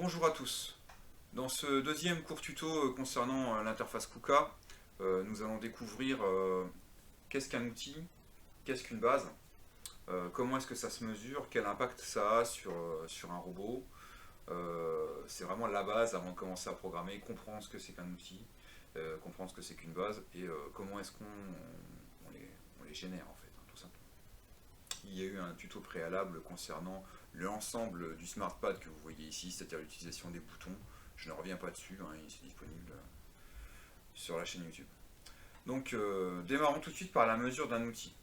Bonjour à tous. Dans ce deuxième court tuto concernant l'interface KUKA, nous allons découvrir qu'est-ce qu'un outil, qu'est-ce qu'une base, comment est-ce que ça se mesure, quel impact ça a sur un robot. C'est vraiment la base avant de commencer à programmer, comprendre ce que c'est qu'un outil, comprendre ce que c'est qu'une base et comment est-ce qu'on les génère en fait, hein, tout simplement. Il y a eu un tuto préalable concernant l'ensemble du SmartPad que vous voyez ici, c'est-à-dire l'utilisation des boutons. Je ne reviens pas dessus, hein, il est disponible sur la chaîne YouTube. Donc démarrons tout de suite par la mesure d'un outil.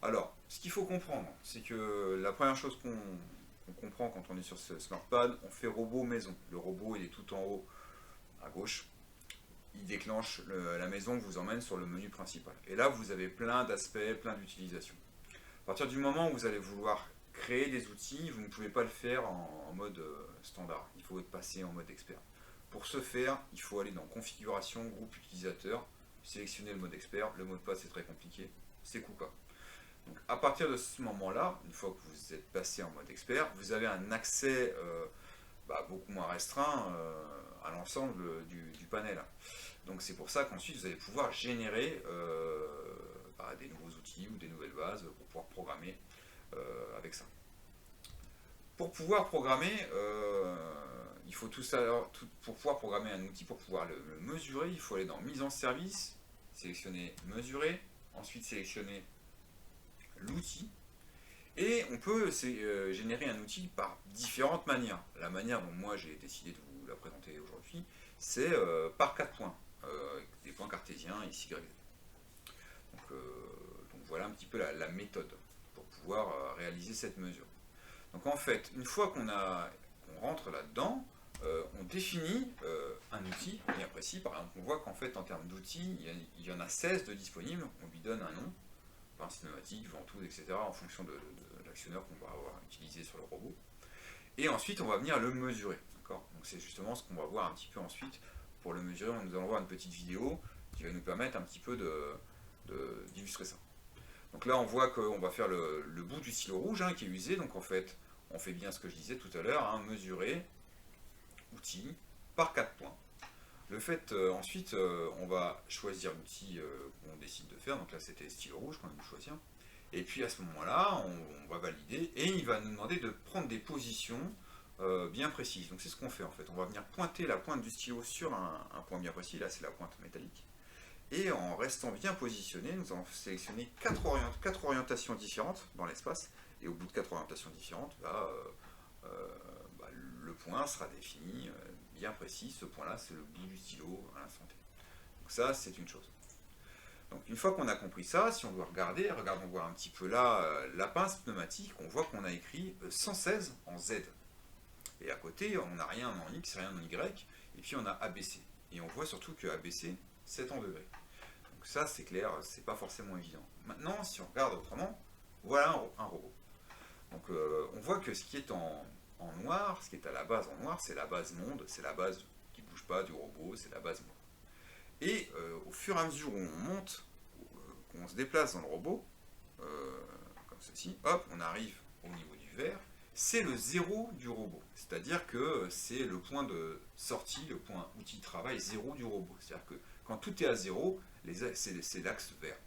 Alors, ce qu'il faut comprendre, c'est que la première chose qu'on comprend quand on est sur ce SmartPad, on fait robot maison. Le robot il est tout en haut à gauche. Il déclenche la maison, vous emmène sur le menu principal. Et là, vous avez plein d'aspects, plein d'utilisations. À partir du moment où vous allez vouloir créer des outils, vous ne pouvez pas le faire en mode standard. Il faut passer en mode expert. Pour ce faire, il faut aller dans configuration, groupe utilisateur, sélectionner le mode expert. Le mot de passe est très compliqué, c'est KUKA. Donc à partir de ce moment-là, une fois que vous êtes passé en mode expert, vous avez un accès beaucoup moins restreint à l'ensemble du panel. Donc c'est pour ça qu'ensuite vous allez pouvoir générer des nouveaux outils ou des nouvelles bases pour pouvoir programmer avec ça. Pour pouvoir programmer, il faut pour pouvoir programmer un outil, pour pouvoir le mesurer, il faut aller dans mise en service, sélectionner mesurer, ensuite sélectionner l'outil, et on peut générer un outil par différentes manières. La manière dont moi j'ai décidé de vous la présenter aujourd'hui, c'est par 4 points, des points cartésiens ici, Y, Z. Donc voilà un petit peu la méthode pour pouvoir réaliser cette mesure. Donc en fait, une fois qu'on rentre là-dedans, on définit un outil bien précis. Par exemple, on voit qu'en fait, en termes d'outils, il y en a 16 de disponibles. On lui donne un nom, pince pneumatique, ventouse, etc., en fonction de l'actionneur qu'on va avoir utilisé sur le robot. Et ensuite, on va venir le mesurer. Donc c'est justement ce qu'on va voir un petit peu ensuite. Pour le mesurer, nous allons voir une petite vidéo qui va nous permettre un petit peu d'illustrer ça. Donc là, on voit qu'on va faire le bout du stylo rouge qui est usé. Donc en fait, on fait bien ce que je disais tout à l'heure, mesurer, outil, par 4 points. Le fait, ensuite, on va choisir l'outil qu'on décide de faire. Donc là, c'était stylo rouge qu'on a dû choisir. Et puis à ce moment-là, on va valider et il va nous demander de prendre des positions bien précises. Donc c'est ce qu'on fait en fait. On va venir pointer la pointe du stylo sur un point bien précis. Là, c'est la pointe métallique. Et en restant bien positionné, nous allons sélectionner 4 orientations différentes dans l'espace. Et au bout de 4 orientations différentes, le point sera défini, bien précis. Ce point-là, c'est le bout du stylo à l'instant T. Donc ça, c'est une chose. Donc une fois qu'on a compris ça, si on doit regardons voir un petit peu là la pince pneumatique, on voit qu'on a écrit 116 en Z. Et à côté, on n'a rien en X, rien en Y, et puis on a ABC. Et on voit surtout que ABC, c'est en degrés. Donc ça, c'est clair, c'est pas forcément évident. Maintenant, si on regarde autrement, voilà un robot. Donc on voit que ce qui est en noir, ce qui est à la base en noir, c'est la base monde, c'est la base qui ne bouge pas du robot, c'est la base monde. Et au fur et à mesure où on monte, qu'on se déplace dans le robot, comme ceci, hop, on arrive au niveau du vert, c'est le zéro du robot. C'est-à-dire que c'est le point de sortie, le point outil travail zéro du robot. C'est-à-dire que quand tout est à zéro, c'est l'axe vert.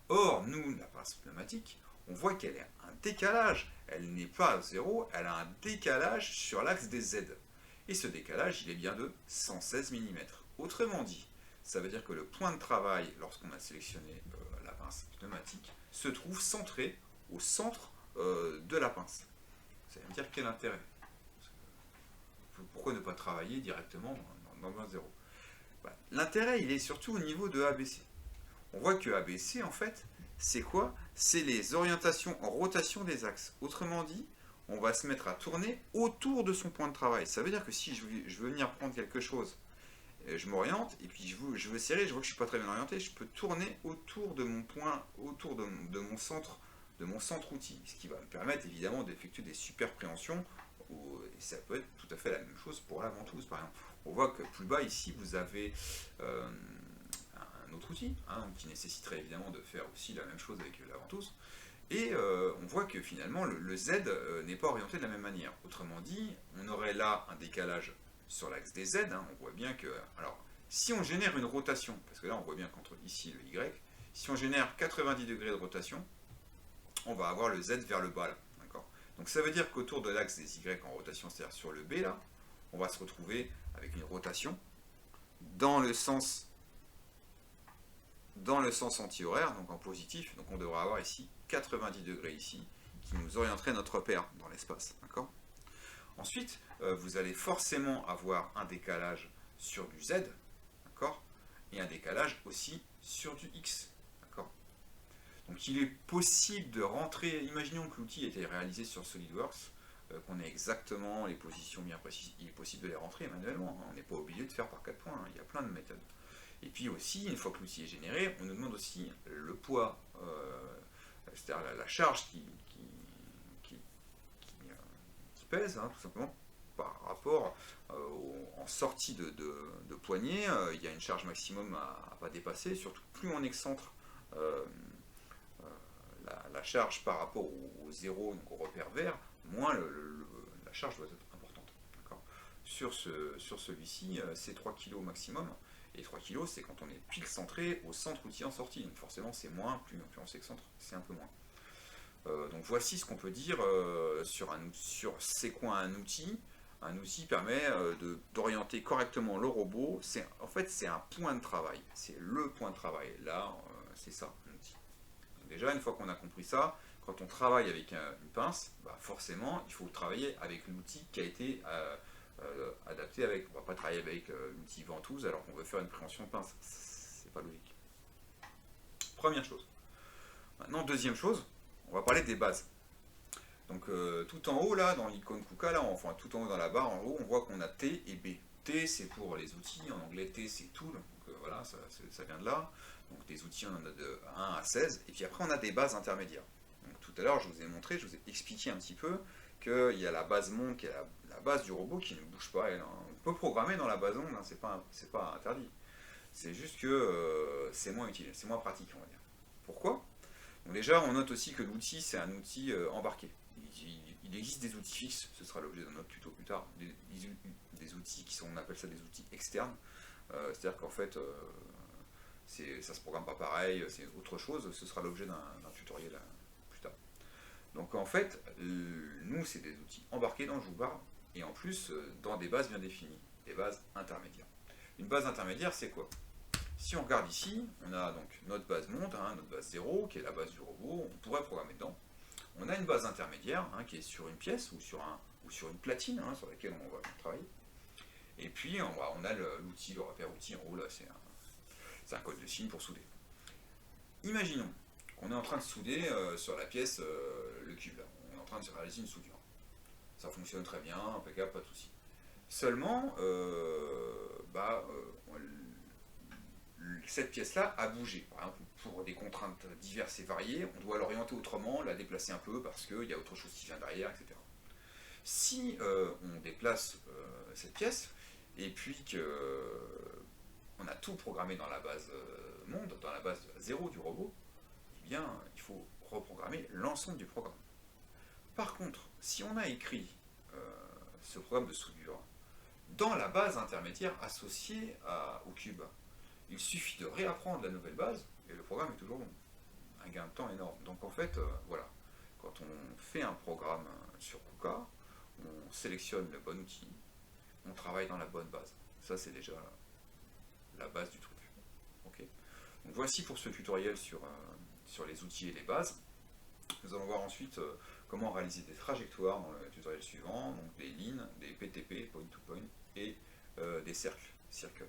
Or, nous, la pince pneumatique, on voit qu'elle a un décalage. Elle n'est pas à zéro, elle a un décalage sur l'axe des Z. Et ce décalage, il est bien de 116 mm. Autrement dit, ça veut dire que le point de travail, lorsqu'on a sélectionné la pince pneumatique, se trouve centré au centre de la pince. Ça veut me dire quel intérêt? Pourquoi ne pas travailler directement dans le 0? L'intérêt, il est surtout au niveau de ABC. On voit que ABC, en fait, c'est quoi? C'est les orientations en rotation des axes. Autrement dit, on va se mettre à tourner autour de son point de travail. Ça veut dire que si je veux venir prendre quelque chose, je m'oriente, et puis je veux serrer, je vois que je ne suis pas très bien orienté, je peux tourner autour de mon point, autour de mon centre outil, ce qui va me permettre évidemment d'effectuer des super préhensions, et ça peut être tout à fait la même chose pour la ventouse par exemple. On voit que plus bas ici vous avez un autre outil qui nécessiterait évidemment de faire aussi la même chose avec la ventouse, Et on voit que finalement le Z n'est pas orienté de la même manière. Autrement dit, on aurait là un décalage sur l'axe des Z, hein. On voit bien que... Alors, si on génère une rotation, parce que là on voit bien qu'entre ici et le Y, si on génère 90 degrés de rotation, on va avoir le Z vers le bas là. Donc ça veut dire qu'autour de l'axe des Y en rotation, c'est-à-dire sur le B là, on va se retrouver avec une rotation dans le sens anti-horaire, donc en positif. Donc on devra avoir ici 90 degrés ici, qui nous orienterait notre paire dans l'espace. D'accord ? Ensuite, vous allez forcément avoir un décalage sur du Z, d'accord ? Et un décalage aussi sur du X. D'accord ? Donc il est possible de rentrer, imaginons que l'outil était réalisé sur SolidWorks, qu'on ait exactement les positions bien précises, il est possible de les rentrer manuellement, hein. On n'est pas obligé de faire par 4 points, hein. Il y a plein de méthodes. Et puis aussi, une fois que l'outil est généré, on nous demande aussi le poids, c'est-à-dire la charge qui pèse, hein, tout simplement, par rapport en sortie de poignée, il y a une charge maximum à ne pas dépasser, surtout plus on excentre la charge par rapport au zéro, donc au repère vert, moins la charge doit être importante. Sur celui-ci, c'est 3 kg maximum, et 3 kg c'est quand on est pile centré au centre outil en sortie, donc forcément c'est moins, plus on s'excentre, c'est un peu moins. Donc voici ce qu'on peut dire sur c'est quoi un outil. Un outil permet d'orienter correctement le robot, en fait c'est un point de travail, c'est le point de travail, là c'est ça un outil. Déjà, une fois qu'on a compris ça, quand on travaille avec une pince, bah forcément, il faut travailler avec l'outil qui a été adapté avec. On ne va pas travailler avec l'outil ventouse alors qu'on veut faire une préhension de pince. C'est pas logique. Première chose. Maintenant, deuxième chose, on va parler des bases. Donc, tout en haut, là, dans l'icône KUKA, là, enfin, tout en haut dans la barre, en haut, on voit qu'on a T et B. T, c'est pour les outils. En anglais, T, c'est tool. Donc, voilà, ça vient de là. Donc des outils, on en a de 1 à 16, et puis après on a des bases intermédiaires. Donc tout à l'heure je vous ai montré, je vous ai expliqué un petit peu qu'il y a la base monde qui est la base du robot qui ne bouge pas. On peut programmer dans la base onde, hein, c'est pas interdit. C'est juste que c'est moins utile, c'est moins pratique on va dire. Pourquoi ? Donc déjà on note aussi que l'outil c'est un outil embarqué. Il existe des outils fixes, ce sera l'objet d'un autre tuto plus tard, des outils qui sont, on appelle ça des outils externes. C'est-à-dire qu'en fait... ça se programme pas pareil, c'est autre chose, ce sera l'objet d'un tutoriel plus tard. Donc en fait, nous c'est des outils embarqués dans le joubar, et en plus dans des bases bien définies, des bases intermédiaires. Une base intermédiaire c'est quoi ? Si on regarde ici, on a donc notre base monte, hein, notre base 0, qui est la base du robot, on pourrait programmer dedans. On a une base intermédiaire, hein, qui est sur une pièce ou sur une platine, hein, sur laquelle on va travailler. Et puis on a l'outil, le repère outil en haut, là c'est un code de signe pour souder. Imaginons qu'on est en train de souder sur la pièce le cube, là. On est en train de réaliser une soudure. Ça fonctionne très bien, impeccable, pas de souci. Seulement, cette pièce-là a bougé. Par exemple, pour des contraintes diverses et variées, on doit l'orienter autrement, la déplacer un peu parce qu'il y a autre chose qui vient derrière, etc. Si on déplace cette pièce, et puis qu'on a tout programmé dans la base monde, dans la base 0 du robot, eh bien, il faut reprogrammer l'ensemble du programme. Par contre, si on a écrit ce programme de soudure dans la base intermédiaire associée au cube, il suffit de réapprendre la nouvelle base et le programme est toujours bon. Un gain de temps énorme. Donc en fait, voilà, quand on fait un programme sur KUKA, on sélectionne le bon outil, on travaille dans la bonne base. Ça c'est déjà la base du truc. Okay. Donc voici pour ce tutoriel sur les outils et les bases. Nous allons voir ensuite comment réaliser des trajectoires dans le tutoriel suivant, donc des lignes, des PTP, point to point, et des cercles, circle.